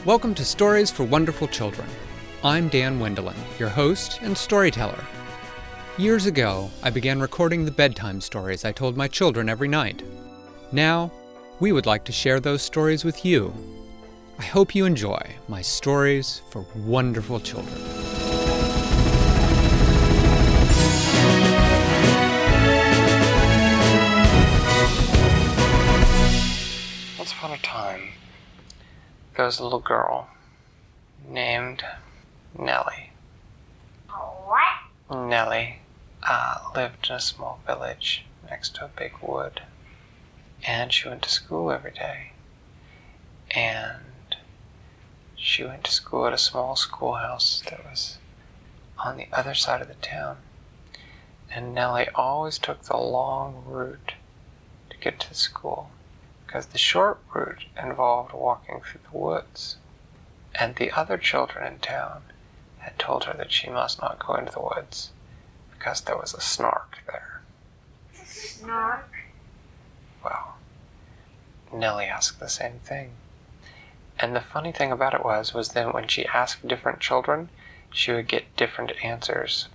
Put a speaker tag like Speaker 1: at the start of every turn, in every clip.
Speaker 1: Welcome to Stories for Wonderful Children. I'm Dan Wendelin, your host and storyteller. Years ago, I began recording the bedtime stories I told my children every night. Now, we would like to share those stories with you. I hope you enjoy my Stories for Wonderful Children.
Speaker 2: Once upon a time, there was a little girl named Nelly.
Speaker 3: What?
Speaker 2: Nelly lived in a small village next to a big wood, and she went to school every day. And she went to school at a small schoolhouse that was on the other side of the town. And Nelly always took the long route to get to school, because the short route involved walking through the woods. And the other children in town had told her that she must not go into the woods because there was a Snark there.
Speaker 3: Snark?
Speaker 2: Well, Nelly asked the same thing. And the funny thing about it was that when she asked different children, she would get different answers.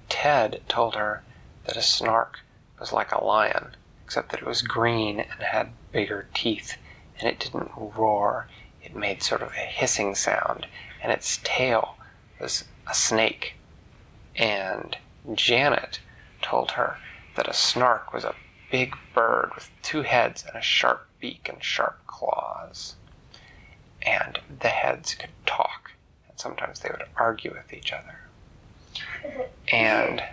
Speaker 2: Ted told her that a Snark was like a lion, except that it was green and had bigger teeth, and it didn't roar. It made sort of a hissing sound, and its tail was a snake. And Janet told her that a Snark was a big bird with two heads and a sharp beak and sharp claws. And the heads could talk, and sometimes they would argue with each other. And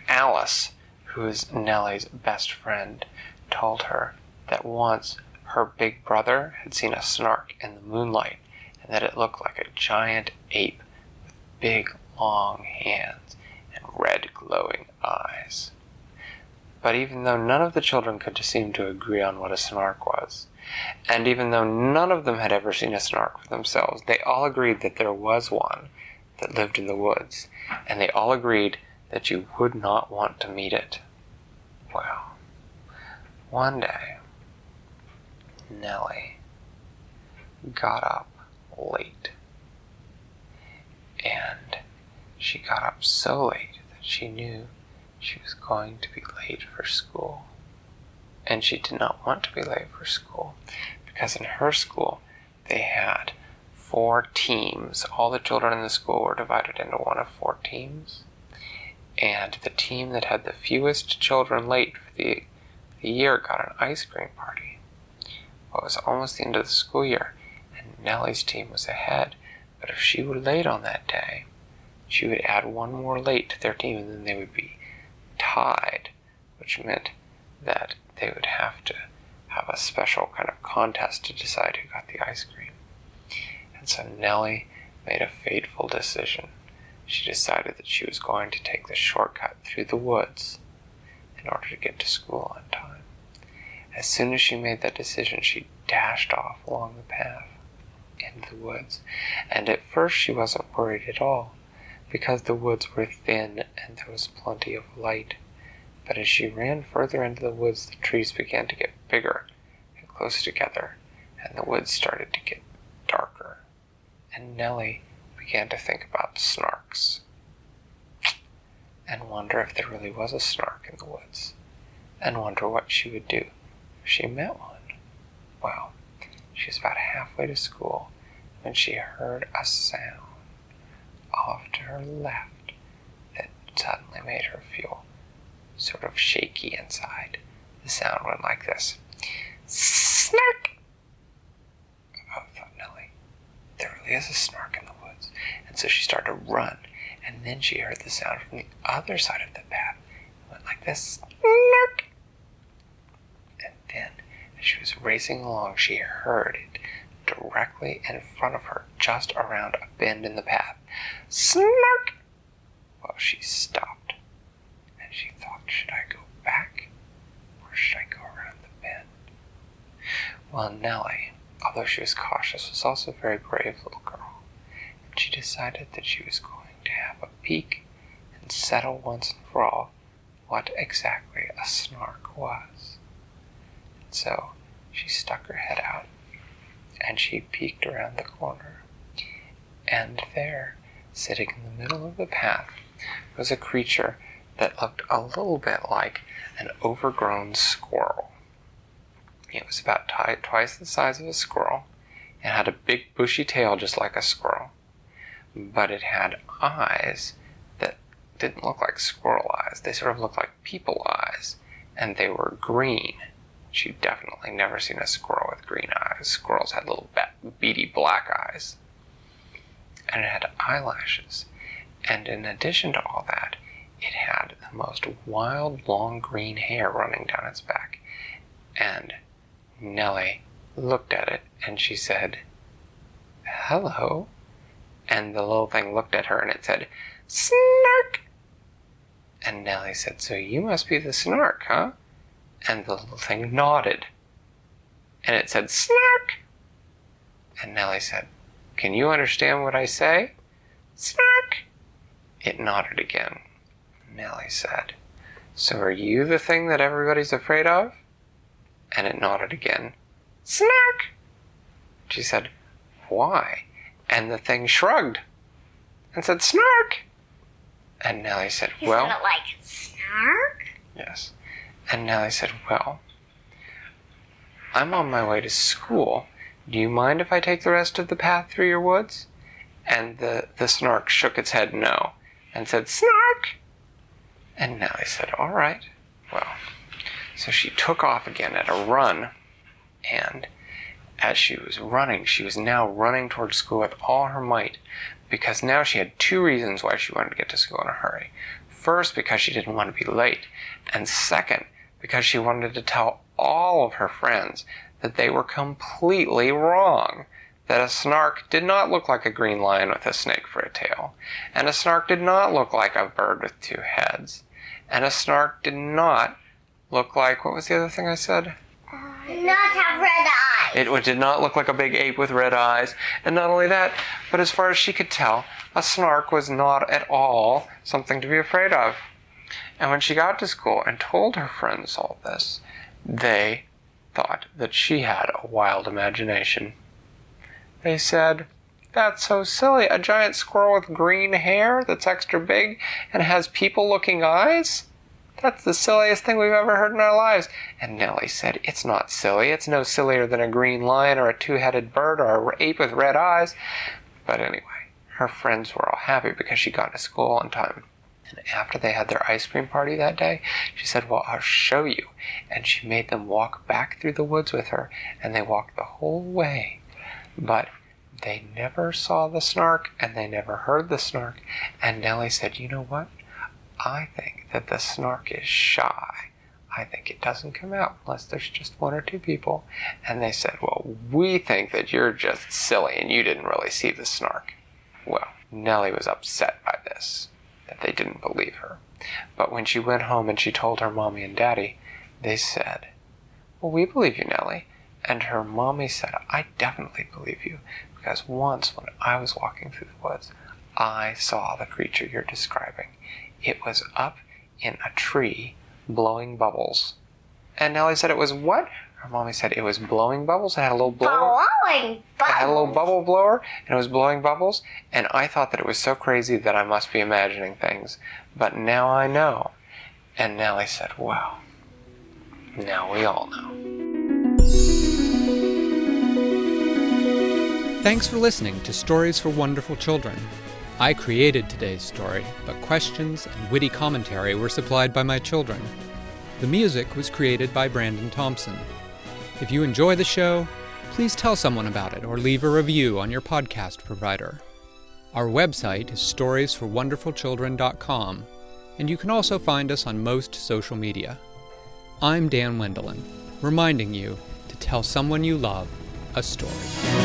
Speaker 2: Alice, who is Nelly's best friend, told her that once her big brother had seen a Snark in the moonlight, and that it looked like a giant ape with big long hands and red glowing eyes. But even though none of the children could seem to agree on what a Snark was, and even though none of them had ever seen a Snark for themselves, they all agreed that there was one that lived in the woods, and they all agreed that you would not want to meet it. Well, one day, Nelly got up late. And she got up so late that she knew she was going to be late for school. And she did not want to be late for school, because in her school they had 4 teams. All the children in the school were divided into one of 4 teams. And the team that had the fewest children late for the year got an ice cream party. Well, it was almost the end of the school year, and Nelly's team was ahead. But if she were late on that day, she would add one more late to their team, and then they would be tied, which meant that they would have to have a special kind of contest to decide who got the ice cream. And so Nelly made a fateful decision. She decided that she was going to take the shortcut through the woods in order to get to school on time. As soon as she made that decision, she dashed off along the path into the woods. And at first she wasn't worried at all, because the woods were thin and there was plenty of light. But as she ran further into the woods, the trees began to get bigger and closer together, and the woods started to get darker. And Nelly began to think about Snarks, and wonder if there really was a Snark in the woods, and wonder what she would do if she met one. Well, she was about halfway to school when she heard a sound off to her left that suddenly made her feel sort of shaky inside. The sound went like this. Snark! Oh, thought Nelly, there really is a Snark in the woods. And so she started to run, and then she heard the sound from the other side of the path. It went like this. Snark! And then, as she was racing along, she heard it directly in front of her, just around a bend in the path. Snark! Well, she stopped, and she thought, should I go back, or should I go around the bend? Well, Nelly, although she was cautious, was also a very brave little girl. And she decided that she was going to have a peek and settle once and for all what exactly a Snark was. And so she stuck her head out and she peeked around the corner. And there, sitting in the middle of the path, was a creature that looked a little bit like an overgrown squirrel. It was about twice the size of a squirrel. It had a big bushy tail just like a squirrel. But it had eyes that didn't look like squirrel eyes. They sort of looked like people eyes. And they were green. She'd definitely never seen a squirrel with green eyes. Squirrels had little beady black eyes. And it had eyelashes. And in addition to all that, it had the most wild, long green hair running down its back. And Nelly looked at it, and she said, "Hello." And the little thing looked at her, and it said, "Snark." And Nelly said, "So you must be the Snark, huh?" And the little thing nodded. And it said, "Snark." And Nelly said, "Can you understand what I say?" "Snark." It nodded again. Nelly said, "So are you the thing that everybody's afraid of?" And it nodded again. "Snark." She said, "Why?" And the thing shrugged and said, "Snark." And Nelly said, "Well..."
Speaker 3: You said it like, Snark?
Speaker 2: Yes. And Nelly said, "Well, I'm on my way to school. Do you mind if I take the rest of the path through your woods?" And the Snark shook its head no and said, "Snark." And Nelly said, "All right." Well, so she took off again at a run. And as she was running, she was now running towards school with all her might, because now she had two reasons why she wanted to get to school in a hurry. First, because she didn't want to be late, and second, because she wanted to tell all of her friends that they were completely wrong, that a Snark did not look like a green lion with a snake for a tail, and a Snark did not look like a bird with two heads, and a Snark did not look like, what was the other thing I said?
Speaker 3: Not have red eyes.
Speaker 2: It did not look like a big ape with red eyes. And not only that, but as far as she could tell, a Snark was not at all something to be afraid of. And when she got to school and told her friends all this, they thought that she had a wild imagination. They said, "That's so silly, a giant squirrel with green hair that's extra big and has people-looking eyes? That's the silliest thing we've ever heard in our lives." And Nelly said, "It's not silly. It's no sillier than a green lion or a two-headed bird or an ape with red eyes." But anyway, her friends were all happy because she got to school on time. And after they had their ice cream party that day, she said, "Well, I'll show you." And she made them walk back through the woods with her, and they walked the whole way. But they never saw the Snark, and they never heard the Snark. And Nelly said, "You know what? I think that the Snark is shy. I think it doesn't come out unless there's just one or two people." And they said, "Well, we think that you're just silly and you didn't really see the Snark." Well, Nelly was upset by this, that they didn't believe her. But when she went home and she told her mommy and daddy, they said, "Well, we believe you, Nelly." And her mommy said, "I definitely believe you, because once when I was walking through the woods, I saw the creature you're describing. It was up in a tree blowing bubbles." And Nelly said, "It was what?" Her mommy said, "It was blowing bubbles. It had a little blower.
Speaker 3: Blowing
Speaker 2: It had a little
Speaker 3: bubbles.
Speaker 2: bubble blower, and it was blowing bubbles. And I thought that it was so crazy that I must be imagining things. But now I know." And Nelly said, "Well, now we all know."
Speaker 1: Thanks for listening to Stories for Wonderful Children. I created today's story, but questions and witty commentary were supplied by my children. The music was created by Brandon Thompson. If you enjoy the show, please tell someone about it or leave a review on your podcast provider. Our website is storiesforwonderfulchildren.com, and you can also find us on most social media. I'm Dan Wendelin, reminding you to tell someone you love a story.